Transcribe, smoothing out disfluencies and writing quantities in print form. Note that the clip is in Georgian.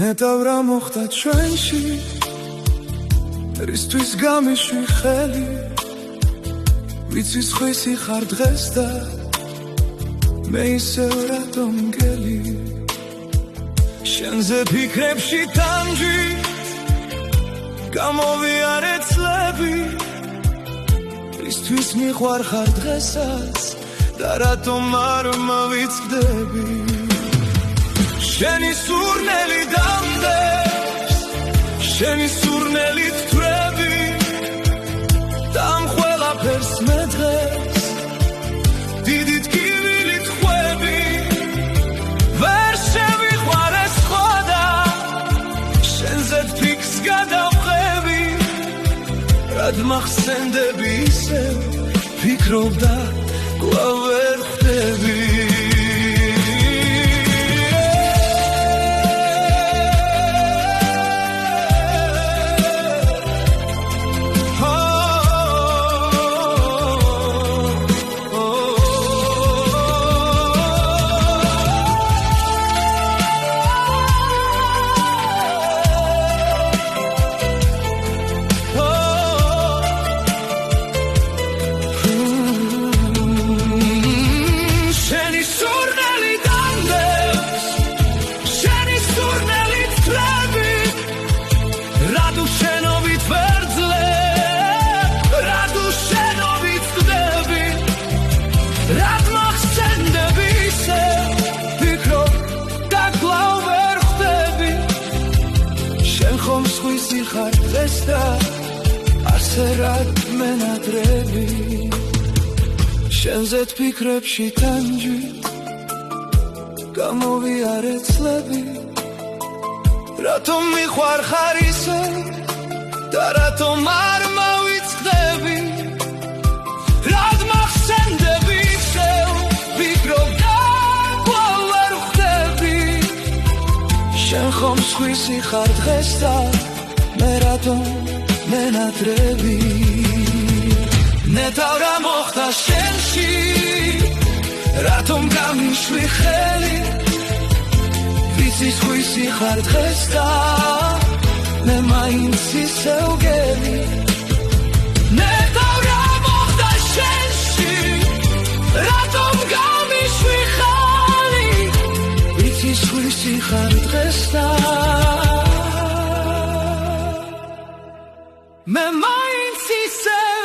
ნეტავრა მოხდა ჩვენში რისთვის გამიშვი ხელი ვიცის ხვისი ხარ დღეს და მე ისევ რატომ გელი შენზე ფიქრებში თამჯი გამოვიარე წლები რისთვის მიყვარხარ დღესაც და რატომ არ მოვიცდები შენი სურნელი დამდეს შენი სურნელით თვრები და ამ ყველაფერს მე დღეს დიდი ტკივილით ხვები ვერ შევიყვარე სხვა და შენზე ფიქს გადავყევი რად მახსენდები ისევ ფიქრობ და კვლავ ვერ ხვდები ხარ დღეს და ასე რად მენადრები შენზე ფიქრებში თანჯი გამოვიარე წლები რატომ მიყვარხარ ისე და რატომ არ მოვიწყდები რად მახსენდები ისევ ფიქრობ და კვლავ ვერ ხვდები შენ ხომ სხვისი ხარ დღეს და მე რატომ მენადრები ნეტავრა მოხდა შენში რატომ გამიშვი ხელი ვიცის ხვისი ხარ დღეს და მე მაინც ისევ გელი ნეტავრა მოხდა შენში რატომ გამიშვი ხელი ვიცის ხვისი ხარ დღეს და მე მაინც ისევ